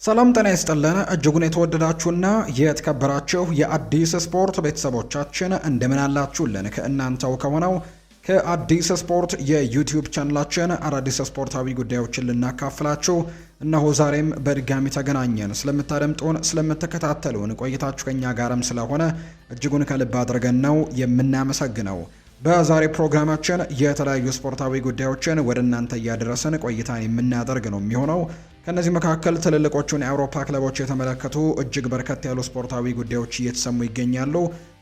ሰላም ጤና ይስጥልን እጅጉን የተወደዳችሁና የተከበራችሁ የአዲስ ስፖርት ቤተሰቦቻችን እንደምን አላችሁልን? ከእናንተው ከሆነው ከአዲስ ስፖርት የዩቲዩብ ቻናላችን አዳዲስ ስፖርታዊ ጉዳዮችን ልናካፍላችሁ እነሆ ዛሬም በድጋሚ ተገናኘን። ስለምታደምጡን፣ ስለምትከታተሉን ቆይታችሁ ከኛ ጋርም ስለሆነ እጅጉን ከልብ አድርገን ነው የምናመሰግነው። በዛሬ ፕሮግራማችን የተለያዩ ስፖርታዊ ጉዳዮችን ወደ እናንተ እያደረስን ቆይታን የምናደርግ ነው የሚሆነው። ከነዚህ መካከል ትልልቆቹን የአውሮፓ ክለቦች የተመለከቱ እጅግ በርከት ያሉ ስፖርታዊ ጉዳዮች እየተሰሙ ይገኛሉ።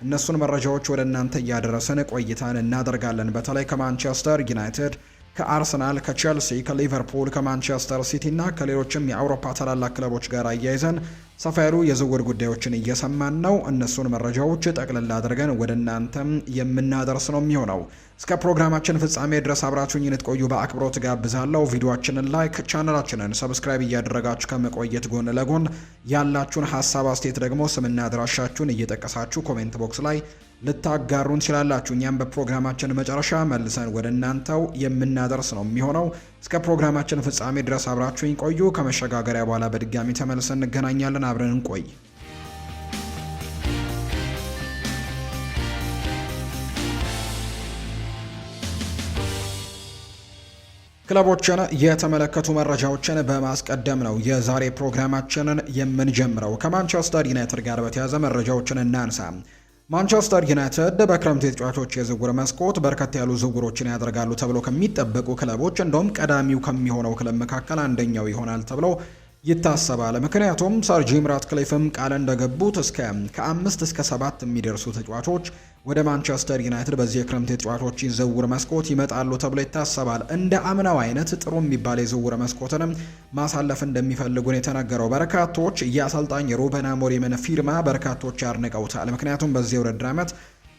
እነሱን መረጃዎች ወደ እናንተ እያደረስን ቆይታን እናደርጋለን። በተለይ ከማንቸስተር ዩናይትድ፣ ከአርሰናል፣ ከቼልሲ፣ ከሊቨርፑል፣ ከማንቸስተር ሲቲ እና ከሌሎችም የአውሮፓ ታላላቅ ክለቦች ጋር አያይዘን ሰፋ ያሉ የዝውውር ጉዳዮችን እየሰማን ነው። እነሱን መረጃዎች ጠቅልላ አድርገን ወደ እናንተም የምናደርስ ነው የሚሆነው። እስከ ፕሮግራማችን ፍጻሜ ድረስ አብራችሁኝ እንድትቆዩ በአክብሮት ጋብዛለሁ። ቪዲዮአችንን ላይክ፣ ቻናላችንን ሰብስክራይብ እያደረጋችሁ ከመቆየት ጎን ለጎን ያላችሁን ሀሳብ አስተያየት ደግሞ ስምና አድራሻችሁን እየጠቀሳችሁ ኮሜንት ቦክስ ላይ ልታጋሩን ትችላላችሁ። እኛም በፕሮግራማችን መጨረሻ መልሰን ወደ እናንተው የምናደርስ ነው የሚሆነው። እስከ ፕሮግራማችን ፍጻሜ ድረስ አብራችሁኝ ቆዩ። ከመሸጋገሪያ በኋላ በድጋሚ ተመልሰን እንገናኛለን። አብረን እንቆይ። ክለቦችን የተመለከቱ መረጃዎችን በማስቀደም ነው የዛሬ ፕሮግራማችንን የምንጀምረው። ከማንቸስተር ዩናይትድ ጋር በተያያዘ መረጃዎችን እናንሳ። ማንቸስተር ዩናይትድ በክረምት የተጫዋቾች የዝውውር መስኮት በርከት ያሉ ዝውውሮችን ያደርጋሉ ተብሎ ከሚጠበቁ ክለቦች እንደውም ቀዳሚው ከሚሆነው ክለብ መካከል አንደኛው ይሆናል ተብሎ ይታሰባል። ምክንያቱም ሰር ጂም ራትክሊፍም ቃል እንደገቡት ከ5 እስከ 7 የሚደርሱ ተጫዋቾች ወደ ማንቸስተር ዩናይትድ በዚህ የክረምት የተጫዋቾች ዝውውር መስኮት ይመጣሉ ተብሎ ይታሰባል። እንደ አምናው አይነት ጥሩ የሚባል የዝውውር መስኮትንም ማሳለፍ እንደሚፈልጉ ነው የተነገረው። በርካቶች የአሰልጣኝ ሩበን አሞሪምን ፊርማ በርካቶች ያድንቀውታል። ምክንያቱም በዚህ የውድድር ዓመት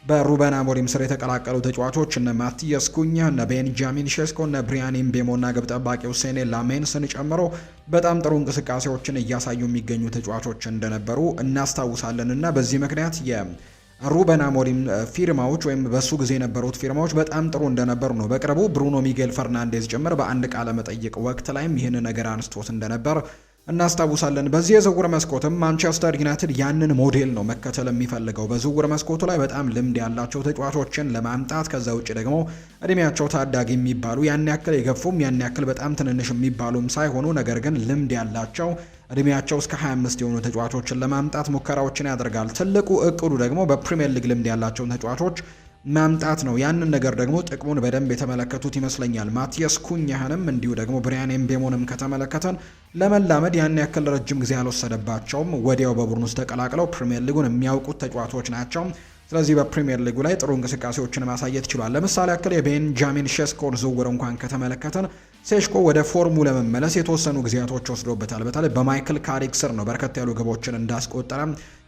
በሩበን አሞሪም ስር የተቀላቀሉ ተጫዋቾች እነ ማቲያስ ኩኛ፣ እነ ቤንጃሚን ሼስኮ፣ እነ ብሪያን ኢምቤሞ እና ግብ ጠባቂው ሴኔ ላሜንስን ጨምሮ በጣም ጥሩ እንቅስቃሴዎችን እያሳዩ የሚገኙ ተጫዋቾች እንደነበሩ እናስታውሳለን እና በዚህ ምክንያት ሩበን አሞሪም ፊርማዎች ወይም በሱ ጊዜ የነበሩት ፊርማዎች በጣም ጥሩ እንደነበሩ ነው። በቅርቡ ብሩኖ ሚጌል ፈርናንዴዝ ጭምር በአንድ ቃለ መጠይቅ ወቅት ላይም ይህን ነገር አንስቶት እንደነበር እናስታውሳለን። በዚህ የዝውውር መስኮትም ማንቸስተር ዩናይትድ ያንን ሞዴል ነው መከተል የሚፈልገው። በዝውውር መስኮቱ ላይ በጣም ልምድ ያላቸው ተጫዋቾችን ለማምጣት፣ ከዛ ውጭ ደግሞ እድሜያቸው ታዳጊ የሚባሉ ያን ያክል የገፉም ያን ያክል በጣም ትንንሽ የሚባሉም ሳይሆኑ ነገር ግን ልምድ ያላቸው እድሜያቸው እስከ 25 የሆኑ ተጫዋቾችን ለማምጣት ሙከራዎችን ያደርጋል። ትልቁ እቅዱ ደግሞ በፕሪሚየር ሊግ ልምድ ያላቸውን ተጫዋቾች ማምጣት ነው። ያንን ነገር ደግሞ ጥቅሙን በደንብ የተመለከቱት ይመስለኛል። ማቲያስ ኩኛህንም እንዲሁ ደግሞ ብሪያን ኤምቤሞንም ከተመለከተን ለመላመድ ያን ያክል ረጅም ጊዜ አልወሰደባቸውም። ወዲያው በቡድን ውስጥ ተቀላቅለው ፕሪሚየር ሊጉን የሚያውቁት ተጫዋቾች ናቸው። ስለዚህ በፕሪሚየር ሊጉ ላይ ጥሩ እንቅስቃሴዎችን ማሳየት ችሏል። ለምሳሌ ያክል የቤንጃሚን ሼስኮን ዝውውር እንኳን ከተመለከተን ሴሽኮ ወደ ፎርሙ ለመመለስ የተወሰኑ ጊዜያቶች ወስዶበታል። በተለይ በማይክል ካሪክ ስር ነው በርከት ያሉ ግቦችን እንዳስቆጠረ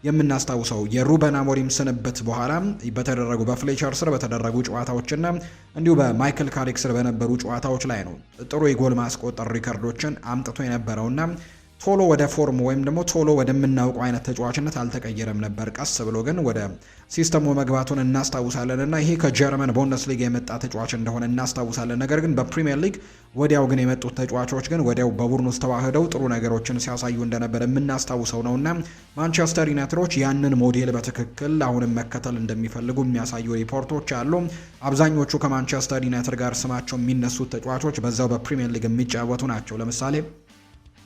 የምናስታውሰው። የሩበን አሞሪም ስንብት በኋላ በተደረጉ በፍሌቸር ስር በተደረጉ ጨዋታዎችና እንዲሁ በማይክል ካሪክ ስር በነበሩ ጨዋታዎች ላይ ነው ጥሩ የጎል ማስቆጠር ሪከርዶችን አምጥቶ የነበረውና ቶሎ ወደ ፎርም ወይም ደግሞ ቶሎ ወደምናውቀው አይነት ተጫዋችነት አልተቀየረም ነበር። ቀስ ብሎ ግን ወደ ሲስተሙ መግባቱን እናስታውሳለን እና ይሄ ከጀርመን ቡንደስሊጋ የመጣ ተጫዋች እንደሆነ እናስታውሳለን። ነገር ግን በፕሪሚየር ሊግ ወዲያው ግን የመጡት ተጫዋቾች ግን ወዲያው በቡድን ውስጥ ተዋህደው ጥሩ ነገሮችን ሲያሳዩ እንደነበር የምናስታውሰው ነውና ማንቸስተር ዩናይትዶች ያንን ሞዴል በትክክል አሁንም መከተል እንደሚፈልጉ የሚያሳዩ ሪፖርቶች አሉ። አብዛኞቹ ከማንቸስተር ዩናይትድ ጋር ስማቸው የሚነሱት ተጫዋቾች በዛው በፕሪሚየር ሊግ የሚጫወቱ ናቸው። ለምሳሌ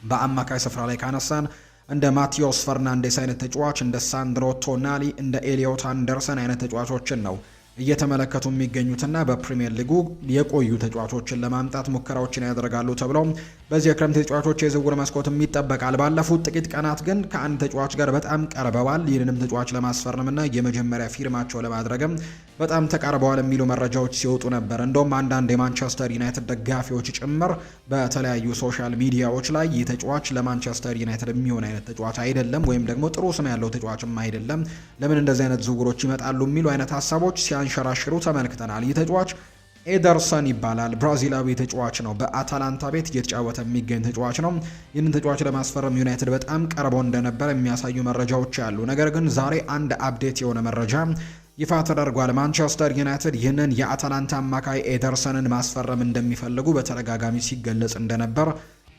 በአማካይ ስፍራ ላይ ካነሳን እንደ ማቲዮስ ፈርናንዴስ አይነት ተጫዋች፣ እንደ ሳንድሮ ቶናሊ፣ እንደ ኤሊዮት አንደርሰን አይነት ተጫዋቾችን ነው እየተመለከቱ የሚገኙትና በፕሪሚየር ሊጉ የቆዩ ተጫዋቾችን ለማምጣት ሙከራዎችን ያደርጋሉ ተብሎ በዚህ የክረምት ተጫዋቾች የዝውውር መስኮት ይጠበቃል። ባለፉት ጥቂት ቀናት ግን ከአንድ ተጫዋች ጋር በጣም ቀርበዋል። ይህንንም ተጫዋች ለማስፈረምና የመጀመሪያ ፊርማቸው ለማድረግም በጣም ተቃርበዋል የሚሉ መረጃዎች ሲወጡ ነበር። እንደውም አንዳንድ የማንቸስተር ዩናይትድ ደጋፊዎች ጭምር በተለያዩ ሶሻል ሚዲያዎች ላይ ይህ ተጫዋች ለማንቸስተር ዩናይትድ የሚሆን አይነት ተጫዋች አይደለም፣ ወይም ደግሞ ጥሩ ስም ያለው ተጫዋችም አይደለም፣ ለምን እንደዚህ አይነት ዝውውሮች ይመጣሉ የሚሉ አይነት ሀሳቦች ሲያንሸራሽሩ ተመልክተናል። ይህ ተጫዋች ኤደርሰን ይባላል። ብራዚላዊ ተጫዋች ነው። በአታላንታ ቤት እየተጫወተ የሚገኝ ተጫዋች ነው። ይህንን ተጫዋች ለማስፈረም ዩናይትድ በጣም ቀርቦ እንደነበር የሚያሳዩ መረጃዎች አሉ። ነገር ግን ዛሬ አንድ አፕዴት የሆነ መረጃ ይፋ ተደርጓል። ማንቸስተር ዩናይትድ ይህንን የአታላንታ አማካይ ኤደርሰንን ማስፈረም እንደሚፈልጉ በተደጋጋሚ ሲገለጽ እንደነበር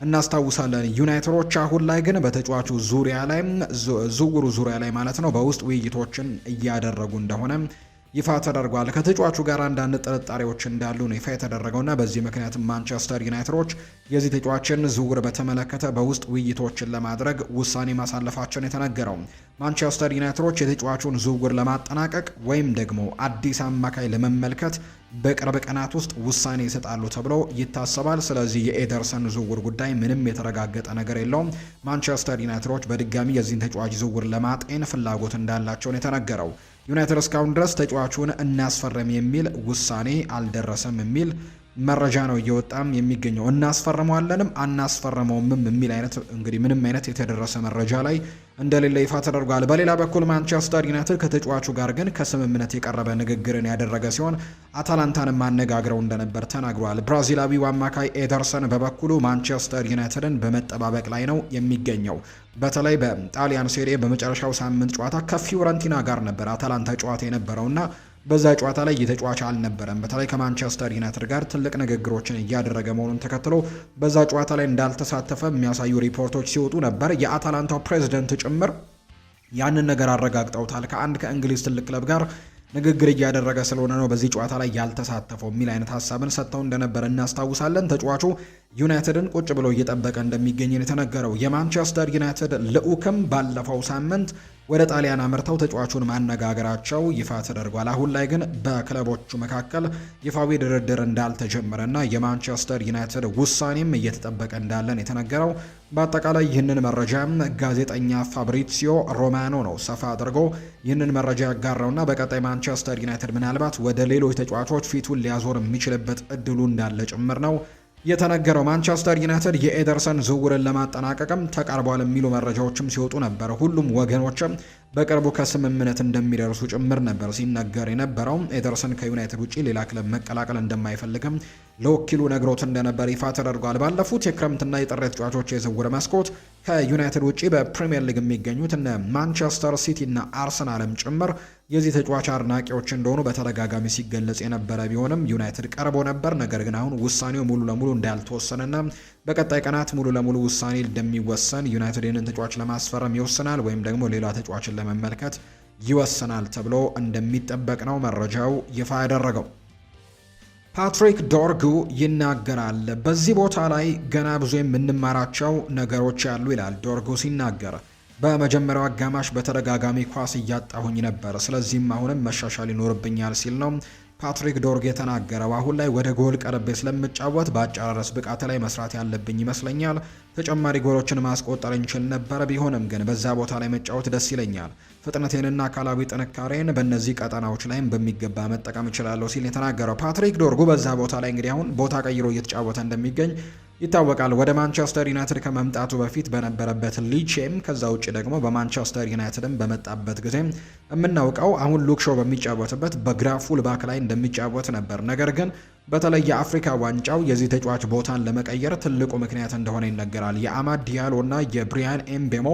እናስታውሳለን። ዩናይትዶች አሁን ላይ ግን በተጫዋቹ ዙሪያ ላይ ዝውውሩ ዙሪያ ላይ ማለት ነው በውስጥ ውይይቶችን እያደረጉ እንደሆነ ይፋ ተደርጓል። ከተጫዋቹ ጋር አንዳንድ ጥርጣሬዎች እንዳሉ ነው ይፋ የተደረገውና በዚህ ምክንያት ማንቸስተር ዩናይትዶች የዚህ ተጫዋችን ዝውውር በተመለከተ በውስጥ ውይይቶችን ለማድረግ ውሳኔ ማሳለፋቸውን የተነገረው። ማንቸስተር ዩናይትዶች የተጫዋቹን ዝውውር ለማጠናቀቅ ወይም ደግሞ አዲስ አማካይ ለመመልከት በቅርብ ቀናት ውስጥ ውሳኔ ይሰጣሉ ተብሎ ይታሰባል። ስለዚህ የኤደርሰን ዝውውር ጉዳይ ምንም የተረጋገጠ ነገር የለውም። ማንቸስተር ዩናይትዶች በድጋሚ የዚህን ተጫዋች ዝውውር ለማጤን ፍላጎት እንዳላቸውን የተነገረው። ዩናይትድ እስካሁን ድረስ ተጫዋቹን እናስፈረም የሚል ውሳኔ አልደረሰም የሚል መረጃ ነው እየወጣም የሚገኘው። እናስፈርመዋለንም አናስፈርመውም የሚል አይነት እንግዲህ ምንም አይነት የተደረሰ መረጃ ላይ እንደሌለ ይፋ ተደርጓል። በሌላ በኩል ማንቸስተር ዩናይትድ ከተጫዋቹ ጋር ግን ከስምምነት የቀረበ ንግግርን ያደረገ ሲሆን አታላንታንም ማነጋግረው እንደነበር ተናግሯል። ብራዚላዊው አማካይ ኤደርሰን በበኩሉ ማንቸስተር ዩናይትድን በመጠባበቅ ላይ ነው የሚገኘው። በተለይ በጣሊያን ሴሪኤ በመጨረሻው ሳምንት ጨዋታ ከፊዮረንቲና ጋር ነበር አታላንታ ጨዋታ የነበረውና በዛ ጨዋታ ላይ የተጫዋች አልነበረም። በተለይ ከማንቸስተር ዩናይትድ ጋር ትልቅ ንግግሮችን እያደረገ መሆኑን ተከትሎ በዛ ጨዋታ ላይ እንዳልተሳተፈ የሚያሳዩ ሪፖርቶች ሲወጡ ነበር። የአታላንታው ፕሬዝዳንት ጭምር ያንን ነገር አረጋግጠውታል። ከእንግሊዝ ትልቅ ክለብ ጋር ንግግር እያደረገ ስለሆነ ነው በዚህ ጨዋታ ላይ ያልተሳተፈው የሚል አይነት ሀሳብን ሰጥተው እንደነበር እናስታውሳለን። ተጫዋቹ ዩናይትድን ቁጭ ብሎ እየጠበቀ እንደሚገኝ የተነገረው። የማንቸስተር ዩናይትድ ልዑክም ባለፈው ሳምንት ወደ ጣሊያን አምርተው ተጫዋቹን ማነጋገራቸው ይፋ ተደርጓል። አሁን ላይ ግን በክለቦቹ መካከል ይፋዊ ድርድር እንዳልተጀመረና የማንቸስተር ዩናይትድ ውሳኔም እየተጠበቀ እንዳለን የተነገረው። በአጠቃላይ ይህንን መረጃ ጋዜጠኛ ፋብሪሲዮ ሮማኖ ነው ሰፋ አድርጎ ይህንን መረጃ ያጋራውና በቀጣይ ማንቸስተር ዩናይትድ ምናልባት ወደ ሌሎች ተጫዋቾች ፊቱን ሊያዞር የሚችልበት እድሉ እንዳለ ጭምር ነው የተነገረው። ማንቸስተር ዩናይትድ የኤደርሰን ዝውውርን ለማጠናቀቅም ተቃርቧል የሚሉ መረጃዎችም ሲወጡ ነበር። ሁሉም ወገኖችም በቅርቡ ከስምምነት እንደሚደርሱ ጭምር ነበር ሲነገር የነበረው። ኤደርሰን ከዩናይትድ ውጪ ሌላ ክለብ መቀላቀል እንደማይፈልግም ለወኪሉ ነግሮት እንደነበር ይፋ ተደርጓል። ባለፉት የክረምትና የጥር ተጫዋቾች የዝውውር መስኮት ከዩናይትድ ውጪ በፕሪሚየር ሊግ የሚገኙት እነ ማንቸስተር ሲቲ እና አርሰናልም ጭምር የዚህ ተጫዋች አድናቂዎች እንደሆኑ በተደጋጋሚ ሲገለጽ የነበረ ቢሆንም ዩናይትድ ቀርቦ ነበር። ነገር ግን አሁን ውሳኔው ሙሉ ለሙሉ እንዳልተወሰነና በቀጣይ ቀናት ሙሉ ለሙሉ ውሳኔ እንደሚወሰን ዩናይትድ ይህንን ተጫዋች ለማስፈረም ይወስናል ወይም ደግሞ ሌላ ተጫዋችን ለመመልከት ይወስናል ተብሎ እንደሚጠበቅ ነው መረጃው ይፋ ያደረገው። ፓትሪክ ዶርጉ ይናገራል። በዚህ ቦታ ላይ ገና ብዙ የምንማራቸው ነገሮች ያሉ ይላል ዶርጉ ሲናገር። በመጀመሪያው አጋማሽ በተደጋጋሚ ኳስ እያጣሁኝ ነበር፣ ስለዚህም አሁንም መሻሻል ይኖርብኛል ሲል ነው ፓትሪክ ዶርጉ የተናገረው። አሁን ላይ ወደ ጎል ቀርቤ ስለምጫወት በአጨራረስ ብቃት ላይ መስራት ያለብኝ ይመስለኛል። ተጨማሪ ጎሎችን ማስቆጠር እንችል ነበር፣ ቢሆንም ግን በዛ ቦታ ላይ መጫወት ደስ ይለኛል። ፍጥነቴንና አካላዊ ጥንካሬን በእነዚህ ቀጠናዎች ላይም በሚገባ መጠቀም እችላለሁ ሲል የተናገረው ፓትሪክ ዶርጉ በዛ ቦታ ላይ እንግዲህ አሁን ቦታ ቀይሮ እየተጫወተ እንደሚገኝ ይታወቃል። ወደ ማንቸስተር ዩናይትድ ከመምጣቱ በፊት በነበረበት ሊቼም ከዛ ውጭ ደግሞ በማንቸስተር ዩናይትድም በመጣበት ጊዜ የምናውቀው አሁን ሉክ ሾው በሚጫወትበት በግራ ፉል ባክ ላይ እንደሚጫወት ነበር። ነገር ግን በተለይ የአፍሪካ ዋንጫው የዚህ ተጫዋች ቦታን ለመቀየር ትልቁ ምክንያት እንደሆነ ይነገራል። የአማድ ዲያሎ እና የብሪያን ኤምቤሞ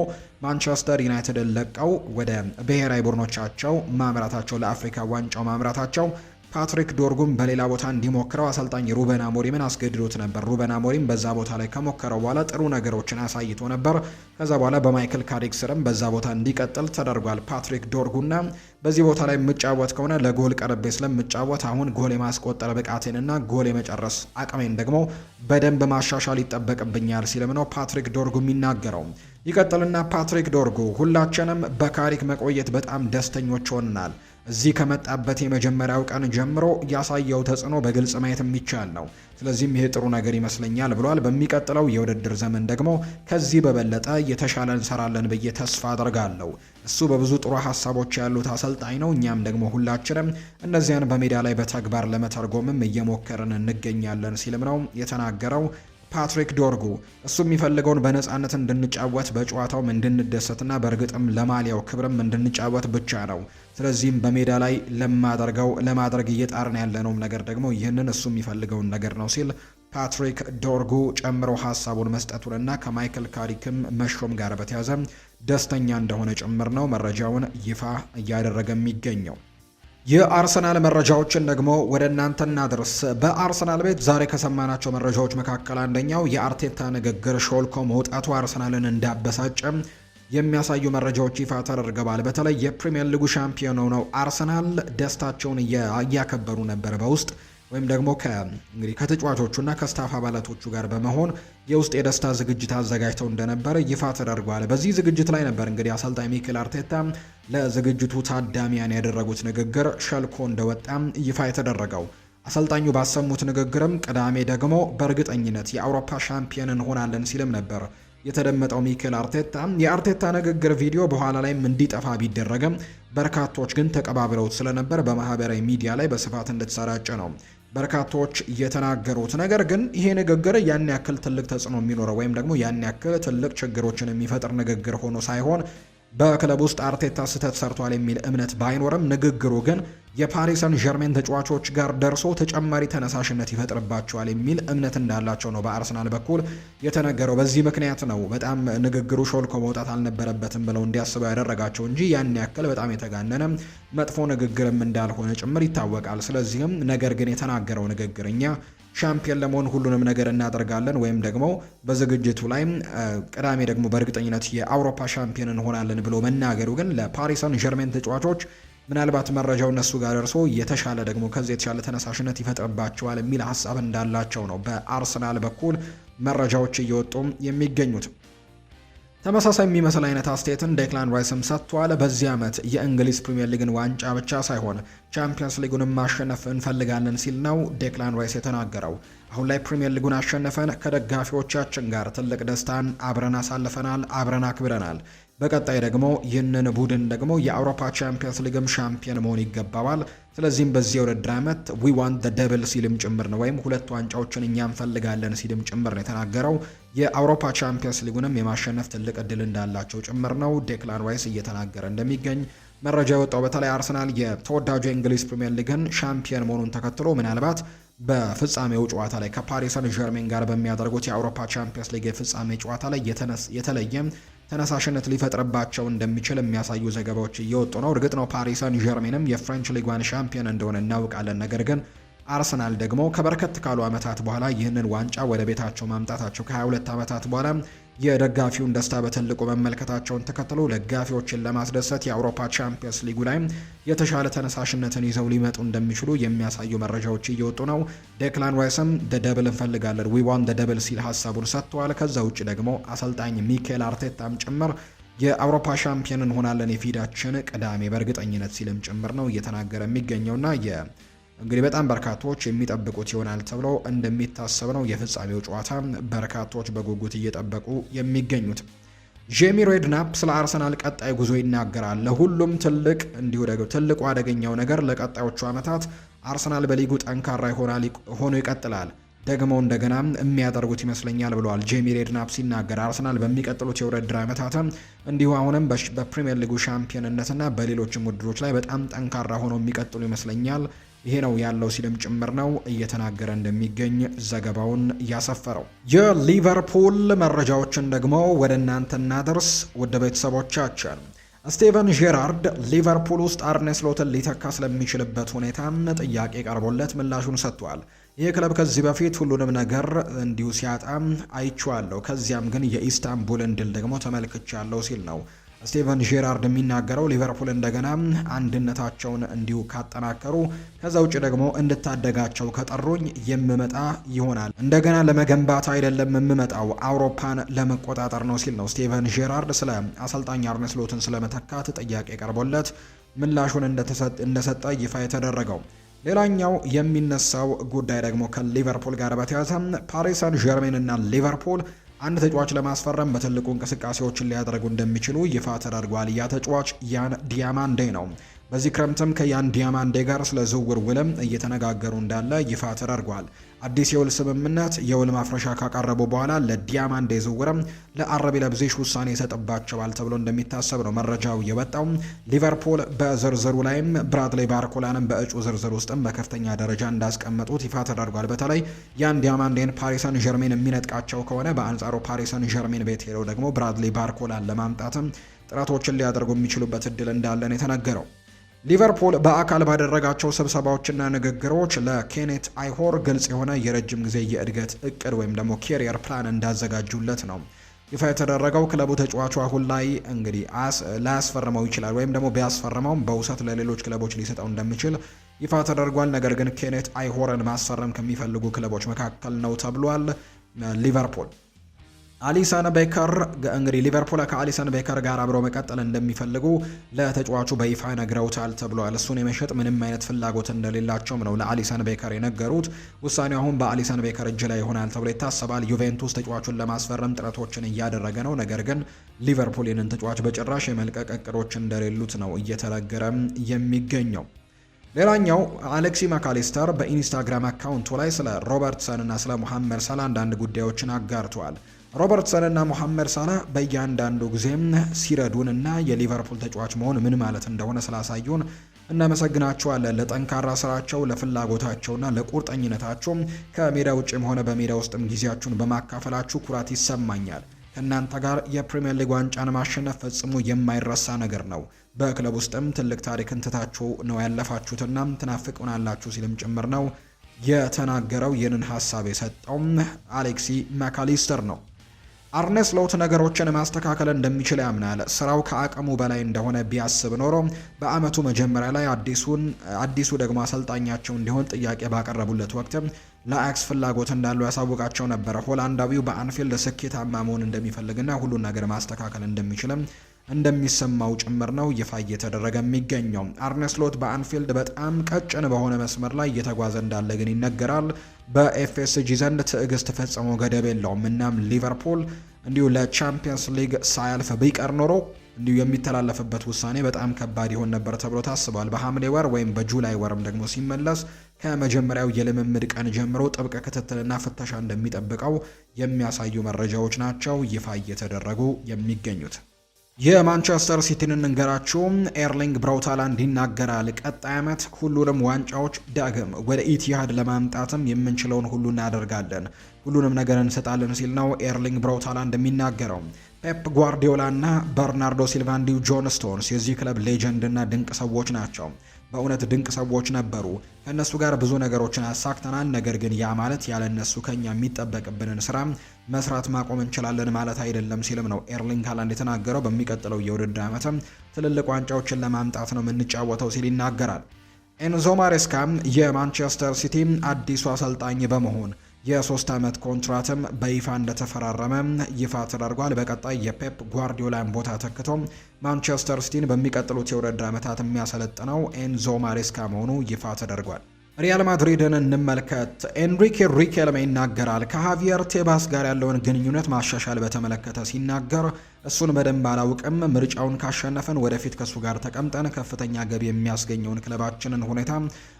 ማንቸስተር ዩናይትድን ለቀው ወደ ብሔራዊ ቡድኖቻቸው ማምራታቸው ለአፍሪካ ዋንጫው ማምራታቸው ፓትሪክ ዶርጉም በሌላ ቦታ እንዲሞክረው አሰልጣኝ ሩበን አሞሪምን አስገድዶት ነበር። ሩበን አሞሪም በዛ ቦታ ላይ ከሞከረው በኋላ ጥሩ ነገሮችን አሳይቶ ነበር። ከዛ በኋላ በማይክል ካሪክ ስርም በዛ ቦታ እንዲቀጥል ተደርጓል። ፓትሪክ ዶርጉና በዚህ ቦታ ላይ የምጫወት ከሆነ ለጎል ቀርቤ ስለምጫወት አሁን ጎል የማስቆጠር ብቃቴንና ጎል የመጨረስ አቅሜን ደግሞ በደንብ ማሻሻል ይጠበቅብኛል ሲልም ነው ፓትሪክ ዶርጉ የሚናገረው። ይቀጥልና ፓትሪክ ዶርጉ ሁላችንም በካሪክ መቆየት በጣም ደስተኞች ሆነናል። እዚህ ከመጣበት የመጀመሪያው ቀን ጀምሮ ያሳየው ተጽዕኖ በግልጽ ማየት የሚቻል ነው። ስለዚህም ይሄ ጥሩ ነገር ይመስለኛል ብሏል። በሚቀጥለው የውድድር ዘመን ደግሞ ከዚህ በበለጠ የተሻለ እንሰራለን ብዬ ተስፋ አደርጋለሁ። እሱ በብዙ ጥሩ ሀሳቦች ያሉት አሰልጣኝ ነው። እኛም ደግሞ ሁላችንም እነዚያን በሜዳ ላይ በተግባር ለመተርጎምም እየሞከርን እንገኛለን ሲልም ነው የተናገረው ፓትሪክ ዶርጉ። እሱ የሚፈልገውን በነፃነት እንድንጫወት በጨዋታውም እንድንደሰትና በእርግጥም ለማሊያው ክብርም እንድንጫወት ብቻ ነው። ስለዚህም በሜዳ ላይ ለማድረግ እየጣርን ያለነውም ነገር ደግሞ ይህንን እሱ የሚፈልገውን ነገር ነው ሲል ፓትሪክ ዶርጉ ጨምሮ ሀሳቡን መስጠቱንና ከማይክል ካሪክም መሾም ጋር በተያዘ ደስተኛ እንደሆነ ጭምር ነው መረጃውን ይፋ እያደረገ የሚገኘው። የአርሰናል መረጃዎችን ደግሞ ወደ እናንተ እናድርስ። በአርሰናል ቤት ዛሬ ከሰማናቸው መረጃዎች መካከል አንደኛው የአርቴታ ንግግር ሾልኮ መውጣቱ አርሰናልን እንዳበሳጨ የሚያሳዩ መረጃዎች ይፋ ተደርገዋል። በተለይ የፕሪሚየር ሊጉ ሻምፒዮን ሆነው አርሰናል ደስታቸውን እያከበሩ ነበር በውስጥ ወይም ደግሞ እንግዲህ ከተጫዋቾቹና ከስታፍ አባላቶቹ ጋር በመሆን የውስጥ የደስታ ዝግጅት አዘጋጅተው እንደነበር ይፋ ተደርጓል። በዚህ ዝግጅት ላይ ነበር እንግዲህ አሰልጣኝ ሚኬል አርቴታ ለዝግጅቱ ታዳሚያን ያደረጉት ንግግር ሸልኮ እንደወጣም ይፋ የተደረገው። አሰልጣኙ ባሰሙት ንግግርም ቅዳሜ ደግሞ በእርግጠኝነት የአውሮፓ ሻምፒዮን እንሆናለን ሲልም ነበር የተደመጠው ሚኬል አርቴታ። የአርቴታ ንግግር ቪዲዮ በኋላ ላይም እንዲጠፋ ቢደረግም በርካቶች ግን ተቀባብለውት ስለነበር በማህበራዊ ሚዲያ ላይ በስፋት እንድትሰራጭ ነው በርካቶች የተናገሩት። ነገር ግን ይሄ ንግግር ያን ያክል ትልቅ ተጽዕኖ የሚኖረው ወይም ደግሞ ያን ያክል ትልቅ ችግሮችን የሚፈጥር ንግግር ሆኖ ሳይሆን በክለብ ውስጥ አርቴታ ስህተት ሰርቷል የሚል እምነት ባይኖርም ንግግሩ ግን የፓሪስ ሰን ዠርሜን ተጫዋቾች ጋር ደርሶ ተጨማሪ ተነሳሽነት ይፈጥርባቸዋል የሚል እምነት እንዳላቸው ነው በአርሰናል በኩል የተነገረው። በዚህ ምክንያት ነው በጣም ንግግሩ ሾልኮ መውጣት አልነበረበትም ብለው እንዲያስቡ ያደረጋቸው እንጂ ያን ያክል በጣም የተጋነነ መጥፎ ንግግርም እንዳልሆነ ጭምር ይታወቃል። ስለዚህም ነገር ግን የተናገረው ንግግር እኛ ሻምፒዮን ለመሆን ሁሉንም ነገር እናደርጋለን ወይም ደግሞ በዝግጅቱ ላይ ቅዳሜ ደግሞ በእርግጠኝነት የአውሮፓ ሻምፒዮን እንሆናለን ብሎ መናገሩ ግን ለፓሪስ ሰን ዠርሜን ተጫዋቾች ምናልባት መረጃው እነሱ ጋር ደርሶ የተሻለ ደግሞ ከዚህ የተሻለ ተነሳሽነት ይፈጥርባቸዋል የሚል ሀሳብ እንዳላቸው ነው በአርሰናል በኩል መረጃዎች እየወጡ የሚገኙት። ተመሳሳይ የሚመስል አይነት አስተያየትን ዴክላን ራይስም ሰጥቷል። በዚህ ዓመት የእንግሊዝ ፕሪምየር ሊግን ዋንጫ ብቻ ሳይሆን ቻምፒየንስ ሊጉንም ማሸነፍ እንፈልጋለን ሲል ነው ዴክላን ራይስ የተናገረው። አሁን ላይ ፕሪምየር ሊጉን አሸንፈን ከደጋፊዎቻችን ጋር ትልቅ ደስታን አብረን አሳልፈናል፣ አብረን አክብረናል። በቀጣይ ደግሞ ይህንን ቡድን ደግሞ የአውሮፓ ቻምፒየንስ ሊግም ሻምፒዮን መሆን ይገባዋል። ስለዚህም በዚህ የውድድር ዓመት ዊ ዋንት ዘ ደብል ሲልም ጭምር ነው ወይም ሁለት ዋንጫዎችን እኛ እንፈልጋለን ሲልም ጭምር ነው የተናገረው። የአውሮፓ ቻምፒየንስ ሊጉንም የማሸነፍ ትልቅ እድል እንዳላቸው ጭምር ነው ዴክላን ራይስ እየተናገረ እንደሚገኝ መረጃ የወጣው። በተለይ አርሰናል የተወዳጁ የእንግሊዝ ፕሪምየር ሊግን ሻምፒዮን መሆኑን ተከትሎ ምናልባት በፍጻሜው ጨዋታ ላይ ከፓሪስ ሰን ዠርሜን ጋር በሚያደርጉት የአውሮፓ ቻምፒየንስ ሊግ የፍጻሜ ጨዋታ ላይ የተለየ ተነሳሽነት ሊፈጥርባቸው እንደሚችል የሚያሳዩ ዘገባዎች እየወጡ ነው። እርግጥ ነው ፓሪስ ሰን ዠርሜንም የፍሬንች ሊግ ዋን ሻምፒዮን እንደሆነ እናውቃለን። ነገር ግን አርሰናል ደግሞ ከበርከት ካሉ ዓመታት በኋላ ይህንን ዋንጫ ወደ ቤታቸው ማምጣታቸው ከ22 ዓመታት በኋላ የደጋፊውን ደስታ በትልቁ መመልከታቸውን ተከትሎ ደጋፊዎችን ለማስደሰት የአውሮፓ ቻምፒየንስ ሊጉ ላይ የተሻለ ተነሳሽነትን ይዘው ሊመጡ እንደሚችሉ የሚያሳዩ መረጃዎች እየወጡ ነው። ዴክላን ራይስም ደብል እንፈልጋለን ዊ ዋን ደብል ሲል ሀሳቡን ሰጥተዋል። ከዛ ውጭ ደግሞ አሰልጣኝ ሚኬል አርቴታም ጭምር የአውሮፓ ሻምፒዮን እንሆናለን የፊታችን ቅዳሜ በእርግጠኝነት ሲልም ጭምር ነው እየተናገረ የሚገኘውና እንግዲህ በጣም በርካቶች የሚጠብቁት ይሆናል ተብሎ እንደሚታሰብ ነው የፍጻሜው ጨዋታ በርካቶች በጉጉት እየጠበቁ የሚገኙት። ጄሚ ሬድናፕ ስለ አርሰናል ቀጣይ ጉዞ ይናገራል። ለሁሉም ትልቅ እንዲሁ ደግሞ ትልቁ አደገኛው ነገር ለቀጣዮቹ ዓመታት አርሰናል በሊጉ ጠንካራ ሆኖ ይቀጥላል ደግሞ እንደገና የሚያደርጉት ይመስለኛል ብለዋል ጄሚ ሬድናፕ ሲናገር። አርሰናል በሚቀጥሉት የውድድር ዓመታትም እንዲሁ አሁንም በፕሪሚየር ሊጉ ሻምፒዮንነትና በሌሎችም ውድድሮች ላይ በጣም ጠንካራ ሆኖ የሚቀጥሉ ይመስለኛል ይሄ ነው ያለው ሲልም ጭምር ነው እየተናገረ እንደሚገኝ ዘገባውን ያሰፈረው። የሊቨርፑል መረጃዎችን ደግሞ ወደ እናንተ እናደርስ ውድ ቤተሰቦቻችን። ስቴቨን ጄራርድ ሊቨርፑል ውስጥ አርኔ ስሎትን ሊተካ ስለሚችልበት ሁኔታ ጥያቄ ቀርቦለት ምላሹን ሰጥቷል። ይህ ክለብ ከዚህ በፊት ሁሉንም ነገር እንዲሁ ሲያጣም አይቼዋለሁ፣ ከዚያም ግን የኢስታንቡልን ድል ደግሞ ተመልክቻለሁ ሲል ነው ስቴቨን ጄራርድ የሚናገረው። ሊቨርፑል እንደገና አንድነታቸውን እንዲሁ ካጠናከሩ ከዛ ውጭ ደግሞ እንድታደጋቸው ከጠሩኝ የምመጣ ይሆናል። እንደገና ለመገንባት አይደለም የምመጣው አውሮፓን ለመቆጣጠር ነው ሲል ነው ስቴቨን ጄራርድ ስለ አሰልጣኝ አርነ ስሎትን ስለመተካት ጥያቄ ቀርቦለት ምላሹን እንደሰጠ ይፋ የተደረገው። ሌላኛው የሚነሳው ጉዳይ ደግሞ ከሊቨርፑል ጋር በተያያዘ ፓሪስ ሰን ዠርሜን እና ሊቨርፑል አንድ ተጫዋች ለማስፈረም በትልቁ እንቅስቃሴዎችን ሊያደርጉ እንደሚችሉ ይፋ ተደርጓል። ያ ተጫዋች ያን ዲያማንዴ ነው። በዚህ ክረምትም ከያን ዲያማንዴ ጋር ስለ ዝውውር ውልም እየተነጋገሩ እንዳለ ይፋ ተደርጓል። አዲስ የውል ስምምነት የውል ማፍረሻ ካቀረቡ በኋላ ለዲያማንዴ ዝውውርም ለአረቢ ለብዜሽ ውሳኔ ይሰጥባቸዋል ተብሎ እንደሚታሰብ ነው መረጃው የወጣው። ሊቨርፑል በዝርዝሩ ላይም ብራድሌይ ባርኮላንም በእጩ ዝርዝር ውስጥም በከፍተኛ ደረጃ እንዳስቀመጡት ይፋ ተደርጓል። በተለይ ያን ዲያማንዴን ፓሪስ ሰን ዠርሜን የሚነጥቃቸው ከሆነ በአንጻሩ ፓሪስ ሰን ዠርሜን ቤት ሄደው ደግሞ ብራድሌይ ባርኮላን ለማምጣትም ጥረቶችን ሊያደርጉ የሚችሉበት እድል እንዳለን የተነገረው። ሊቨርፑል በአካል ባደረጋቸው ስብሰባዎችና ንግግሮች ለኬኔት አይሆር ግልጽ የሆነ የረጅም ጊዜ የእድገት እቅድ ወይም ደግሞ ኬሪየር ፕላን እንዳዘጋጁለት ነው ይፋ የተደረገው። ክለቡ ተጫዋቹ አሁን ላይ እንግዲህ ላያስፈርመው ይችላል ወይም ደግሞ ቢያስፈርመውም በውሰት ለሌሎች ክለቦች ሊሰጠው እንደሚችል ይፋ ተደርጓል። ነገር ግን ኬኔት አይሆርን ማስፈረም ከሚፈልጉ ክለቦች መካከል ነው ተብሏል። ሊቨርፑል አሊሰን ቤከር እንግዲህ ሊቨርፑል ከአሊሰን ቤከር ጋር አብረው መቀጠል እንደሚፈልጉ ለተጫዋቹ በይፋ ነግረውታል ተብሏል። እሱን የመሸጥ ምንም አይነት ፍላጎት እንደሌላቸውም ነው ለአሊሰን ቤከር የነገሩት። ውሳኔው አሁን በአሊሰን ቤከር እጅ ላይ ይሆናል ተብሎ ይታሰባል። ዩቬንቱስ ተጫዋቹን ለማስፈረም ጥረቶችን እያደረገ ነው። ነገር ግን ሊቨርፑል ይህንን ተጫዋች በጭራሽ የመልቀቅ እቅዶች እንደሌሉት ነው እየተነገረ የሚገኘው። ሌላኛው አሌክሲ ማካሊስተር በኢንስታግራም አካውንቱ ላይ ስለ ሮበርትሰን እና ስለ ሙሐመድ ሳላ አንዳንድ ጉዳዮችን አጋርተዋል። ሮበርትሰን እና ሙሐመድ ሳላ በእያንዳንዱ ጊዜም ሲረዱን እና የሊቨርፑል ተጫዋች መሆን ምን ማለት እንደሆነ ስላሳዩን እናመሰግናቸዋለን። ለጠንካራ ስራቸው፣ ለፍላጎታቸውና ለቁርጠኝነታቸው ከሜዳ ውጭም ሆነ በሜዳ ውስጥም ጊዜያችሁን በማካፈላችሁ ኩራት ይሰማኛል። ከእናንተ ጋር የፕሪምየር ሊግ ዋንጫን ማሸነፍ ፈጽሞ የማይረሳ ነገር ነው። በክለብ ውስጥም ትልቅ ታሪክን ትታችሁ ነው ያለፋችሁትና ትናፍቁናላችሁ ሲልም ጭምር ነው የተናገረው። ይህንን ሀሳብ የሰጠው አሌክሲ ማካሊስተር ነው። አርነ ስሎት ነገሮችን ማስተካከል እንደሚችል ያምናል። ስራው ከአቅሙ በላይ እንደሆነ ቢያስብ ኖሮ በአመቱ መጀመሪያ ላይ አዲሱ ደግሞ አሰልጣኛቸው እንዲሆን ጥያቄ ባቀረቡለት ወቅት ለአያክስ ፍላጎት እንዳለው ያሳውቃቸው ነበር። ሆላንዳዊው በአንፊልድ ስኬታማ መሆን እንደሚፈልግና ሁሉን ነገር ማስተካከል እንደሚችልም እንደሚሰማው ጭምር ነው ይፋ እየተደረገ የሚገኘው። አርነ ስሎት በአንፊልድ በጣም ቀጭን በሆነ መስመር ላይ እየተጓዘ እንዳለ ግን ይነገራል። በኤፍኤስጂ ዘንድ ትዕግስት ፈጽሞ ገደብ የለውም። እናም ሊቨርፑል እንዲሁ ለቻምፒየንስ ሊግ ሳያልፍ ቢቀር ኖሮ እንዲሁ የሚተላለፍበት ውሳኔ በጣም ከባድ ይሆን ነበር ተብሎ ታስቧል። በሐምሌ ወር ወይም በጁላይ ወርም ደግሞ ሲመለስ ከመጀመሪያው የልምምድ ቀን ጀምሮ ጥብቅ ክትትልና ፍተሻ እንደሚጠብቀው የሚያሳዩ መረጃዎች ናቸው ይፋ እየተደረጉ የሚገኙት። የማንቸስተር ሲቲን እንንገራችሁ። ኤርሊንግ ብራውት ሃላንድ ይናገራል። ቀጣይ ዓመት ሁሉንም ዋንጫዎች ዳግም ወደ ኢቲሃድ ለማምጣትም የምንችለውን ሁሉ እናደርጋለን፣ ሁሉንም ነገር እንሰጣለን ሲል ነው ኤርሊንግ ብራውት ሃላንድ የሚናገረው። ፔፕ ጓርዲዮላ እና በርናርዶ ሲልቫ እንዲሁ ጆን ስቶንስ የዚህ ክለብ ሌጀንድ እና ድንቅ ሰዎች ናቸው። በእውነት ድንቅ ሰዎች ነበሩ። ከእነሱ ጋር ብዙ ነገሮችን አሳክተናል። ነገር ግን ያ ማለት ያለ እነሱ ከኛ የሚጠበቅብንን ስራ መስራት ማቆም እንችላለን ማለት አይደለም ሲልም ነው ኤርሊንግ ሃላንድ የተናገረው። በሚቀጥለው የውድድር ዓመትም ትልልቅ ዋንጫዎችን ለማምጣት ነው የምንጫወተው ሲል ይናገራል። ኤንዞ ማሬስካ የማንቸስተር ሲቲ አዲሱ አሰልጣኝ በመሆን የ3 ዓመት ኮንትራትም በይፋ እንደተፈራረመ ይፋ ተደርጓል። በቀጣይ የፔፕ ጓርዲዮላን ቦታ ተክቶ ማንቸስተር ሲቲን በሚቀጥሉት የውድድር ዓመታት የሚያሰለጥነው ኤንዞ ማሬስካ መሆኑ ይፋ ተደርጓል። ሪያል ማድሪድን እንመልከት። ኤንሪኬ ሪኬልሜ ይናገራል። ከሃቪየር ቴባስ ጋር ያለውን ግንኙነት ማሻሻል በተመለከተ ሲናገር እሱን በደንብ አላውቅም። ምርጫውን ካሸነፈን ወደፊት ከሱ ጋር ተቀምጠን ከፍተኛ ገቢ የሚያስገኘውን ክለባችንን ሁኔታ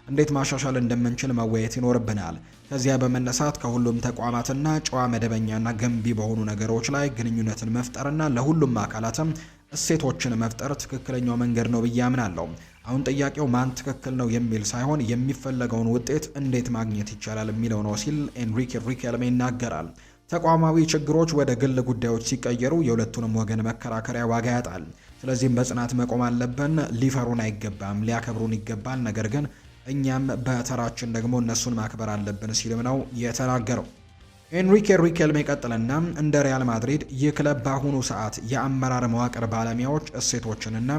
እንዴት ማሻሻል እንደምንችል መወያየት ይኖርብናል። ከዚያ በመነሳት ከሁሉም ተቋማትና ጨዋ መደበኛና ገንቢ በሆኑ ነገሮች ላይ ግንኙነትን መፍጠርና ለሁሉም አካላትም እሴቶችን መፍጠር ትክክለኛው መንገድ ነው ብዬ አምናለሁ። አሁን ጥያቄው ማን ትክክል ነው የሚል ሳይሆን የሚፈለገውን ውጤት እንዴት ማግኘት ይቻላል የሚለው ነው ሲል ኤንሪኬ ሪኬልሜ ይናገራል። ተቋማዊ ችግሮች ወደ ግል ጉዳዮች ሲቀየሩ የሁለቱንም ወገን መከራከሪያ ዋጋ ያጣል። ስለዚህም በጽናት መቆም አለብን። ሊፈሩን አይገባም፣ ሊያከብሩን ይገባል። ነገር ግን እኛም በተራችን ደግሞ እነሱን ማክበር አለብን ሲልም ነው የተናገረው። ኤንሪኬ ሪኬልሜ ቀጥለና እንደ ሪያል ማድሪድ ይህ ክለብ በአሁኑ ሰዓት የአመራር መዋቅር ባለሙያዎች እሴቶችንና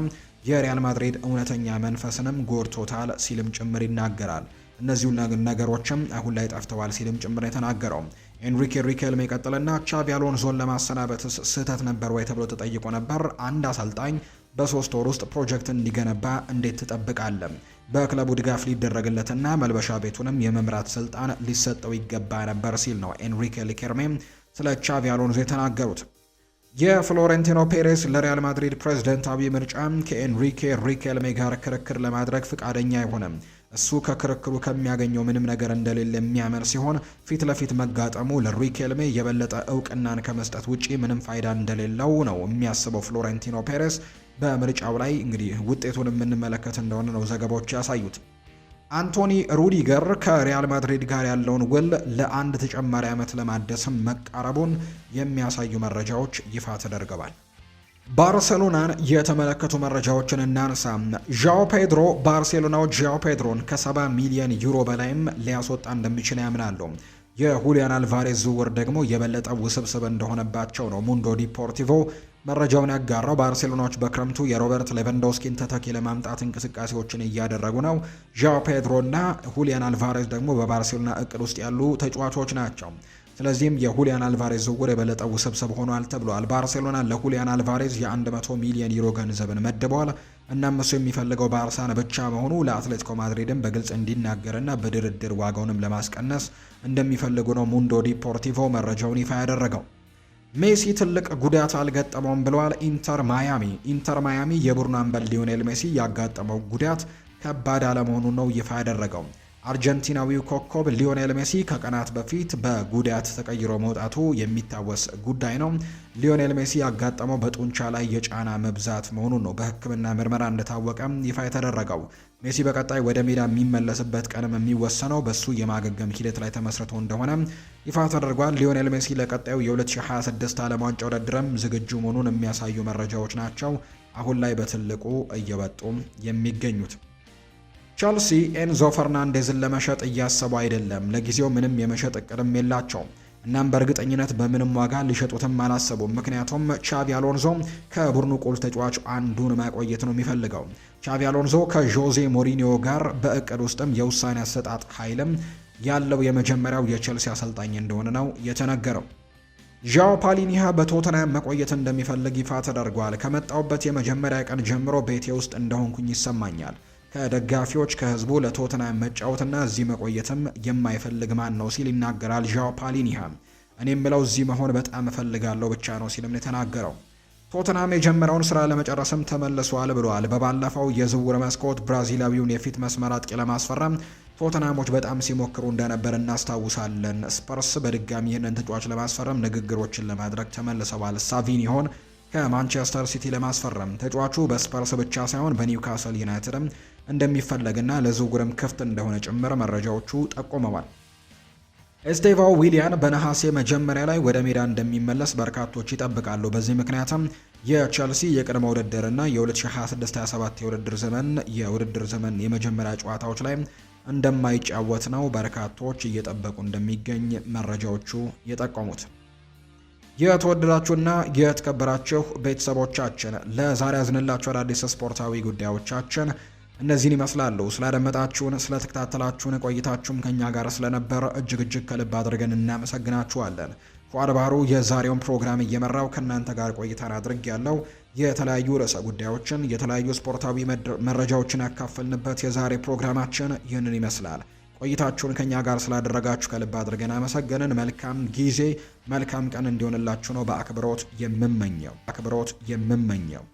የሪያል ማድሪድ እውነተኛ መንፈስንም ጎድቶታል ሲልም ጭምር ይናገራል። እነዚሁ ነገሮችም አሁን ላይ ጠፍተዋል ሲልም ጭምር የተናገረው ኤንሪኬ ሪኬልሜ ቀጥለና ቻቪ አሎንሶን ለማሰናበት ስህተት ነበር ወይ ተብሎ ተጠይቆ ነበር። አንድ አሰልጣኝ በ3 ወር ውስጥ ፕሮጀክት እንዲገነባ እንዴት ትጠብቃለህ? በክለቡ ድጋፍ ሊደረግለትና መልበሻ ቤቱንም የመምራት ስልጣን ሊሰጠው ይገባ ነበር ሲል ነው ኤንሪኬ ሪኬልሜ ስለ ቻቪ አሎንሶ የተናገሩት። የፍሎሬንቲኖ ፔሬስ ለሪያል ማድሪድ ፕሬዝዳንታዊ ምርጫ ከኤንሪኬ ሪኬልሜ ጋር ክርክር ለማድረግ ፍቃደኛ አይሆንም። እሱ ከክርክሩ ከሚያገኘው ምንም ነገር እንደሌለ የሚያመን ሲሆን ፊት ለፊት መጋጠሙ ለሪኬልሜ የበለጠ እውቅናን ከመስጠት ውጪ ምንም ፋይዳ እንደሌለው ነው የሚያስበው ፍሎሬንቲኖ ፔሬስ። በምርጫው ላይ እንግዲህ ውጤቱን የምንመለከት እንደሆነ ነው ዘገባዎች ያሳዩት። አንቶኒ ሩዲገር ከሪያል ማድሪድ ጋር ያለውን ውል ለአንድ ተጨማሪ ዓመት ለማደስም መቃረቡን የሚያሳዩ መረጃዎች ይፋ ተደርገዋል። ባርሴሎናን የተመለከቱ መረጃዎችን እናንሳ። ዣኦ ፔድሮ ባርሴሎናው ዣኦ ፔድሮን ከ70 ሚሊዮን ዩሮ በላይም ሊያስወጣ እንደሚችል ያምናሉ። የሁሊያን አልቫሬዝ ዝውውር ደግሞ የበለጠ ውስብስብ እንደሆነባቸው ነው ሙንዶ ዲፖርቲቮ መረጃውን ያጋራው። ባርሴሎናዎች በክረምቱ የሮበርት ሌቫንዶስኪን ተተኪ ለማምጣት እንቅስቃሴዎችን እያደረጉ ነው። ዣኦ ፔድሮ እና ሁሊያን አልቫሬዝ ደግሞ በባርሴሎና እቅድ ውስጥ ያሉ ተጫዋቾች ናቸው። ስለዚህም የሁሊያን አልቫሬዝ ዝውውር የበለጠ ውስብስብ ሆኗል ተብሏል። ባርሴሎና ለሁሊያን አልቫሬዝ የ100 ሚሊዮን ዩሮ ገንዘብን መድበዋል። እናም እሱ የሚፈልገው ባርሳን ብቻ መሆኑ ለአትሌቲኮ ማድሪድም በግልጽ እንዲናገርና በድርድር ዋጋውንም ለማስቀነስ እንደሚፈልጉ ነው ሙንዶ ዲፖርቲቮ መረጃውን ይፋ ያደረገው። ሜሲ ትልቅ ጉዳት አልገጠመውም ብለዋል ኢንተር ማያሚ የቡድኑ አምበል ሊዮኔል ሜሲ ያጋጠመው ጉዳት ከባድ አለመሆኑን ነው ይፋ ያደረገው። አርጀንቲናዊው ኮከብ ሊዮኔል ሜሲ ከቀናት በፊት በጉዳት ተቀይሮ መውጣቱ የሚታወስ ጉዳይ ነው። ሊዮኔል ሜሲ ያጋጠመው በጡንቻ ላይ የጫና መብዛት መሆኑን ነው በሕክምና ምርመራ እንደታወቀ ይፋ የተደረገው። ሜሲ በቀጣይ ወደ ሜዳ የሚመለስበት ቀንም የሚወሰነው በሱ የማገገም ሂደት ላይ ተመስርቶ እንደሆነ ይፋ ተደርጓል። ሊዮኔል ሜሲ ለቀጣዩ የ2026 ዓለም ዋንጫ ውድድርም ዝግጁ መሆኑን የሚያሳዩ መረጃዎች ናቸው አሁን ላይ በትልቁ እየወጡ የሚገኙት። ቸልሲ ኤንዞ ፈርናንዴዝን ለመሸጥ እያሰቡ አይደለም። ለጊዜው ምንም የመሸጥ እቅድም የላቸውም። እናም በእርግጠኝነት በምንም ዋጋ ሊሸጡትም አላሰቡም። ምክንያቱም ቻቪ አሎንዞ ከቡድኑ ቁልፍ ተጫዋች አንዱን ማቆየት ነው የሚፈልገው። ቻቪ አሎንዞ ከዦዜ ሞሪኒዮ ጋር በእቅድ ውስጥም የውሳኔ አሰጣጥ ኃይልም ያለው የመጀመሪያው የቸልሲ አሰልጣኝ እንደሆነ ነው የተነገረው። ዣኦ ፓሊኒሃ በቶተንሃም መቆየት እንደሚፈልግ ይፋ ተደርጓል። ከመጣውበት የመጀመሪያ ቀን ጀምሮ ቤቴ ውስጥ እንደሆንኩኝ ይሰማኛል። ከደጋፊዎች ከህዝቡ ለቶተንሃም መጫወትና እዚህ መቆየትም የማይፈልግ ማን ነው ሲል ይናገራል ዣኦ ፓሊኒሃ። እኔም ብለው እዚህ መሆን በጣም እፈልጋለሁ ብቻ ነው ሲልም የተናገረው። ቶተንሃም የጀመረውን ስራ ለመጨረስም ተመልሷል ብለዋል። በባለፈው የዝውውር መስኮት ብራዚላዊውን የፊት መስመር አጥቂ ለማስፈረም ቶተንሃሞች በጣም ሲሞክሩ እንደነበር እናስታውሳለን። ስፐርስ በድጋሚ ይህንን ተጫዋች ለማስፈረም ንግግሮችን ለማድረግ ተመልሰዋል። ሳቪኒዮን ከማንቸስተር ሲቲ ለማስፈረም ተጫዋቹ በስፐርስ ብቻ ሳይሆን በኒውካስል ዩናይትድም እንደሚፈለግና ለዝውውርም ክፍት እንደሆነ ጭምር መረጃዎቹ ጠቁመዋል። ኤስቴቫ ዊሊያን በነሐሴ መጀመሪያ ላይ ወደ ሜዳ እንደሚመለስ በርካቶች ይጠብቃሉ። በዚህ ምክንያትም የቸልሲ የቅድመ ውድድርና የ2026-27 የውድድር ዘመን የመጀመሪያ ጨዋታዎች ላይ እንደማይጫወት ነው በርካቶች እየጠበቁ እንደሚገኝ መረጃዎቹ የጠቆሙት። የተወደዳችሁና የተከበራችሁ ቤተሰቦቻችን ለዛሬ ያዝንላችሁ አዳዲስ ስፖርታዊ ጉዳዮቻችን እነዚህን ይመስላሉ። ስላደመጣችሁን፣ ስለተከታተላችሁን ቆይታችሁም ከኛ ጋር ስለነበር እጅግ ከልብ አድርገን እናመሰግናችኋለን። ፉአድ ባህሩ የዛሬውን ፕሮግራም እየመራው ከእናንተ ጋር ቆይታን አድርግ ያለው የተለያዩ ርዕሰ ጉዳዮችን የተለያዩ ስፖርታዊ መረጃዎችን ያካፈልንበት የዛሬ ፕሮግራማችን ይህንን ይመስላል። ቆይታችሁን ከኛ ጋር ስላደረጋችሁ ከልብ አድርገን አመሰገንን። መልካም ጊዜ መልካም ቀን እንዲሆንላችሁ ነው በአክብሮት የምመኘው።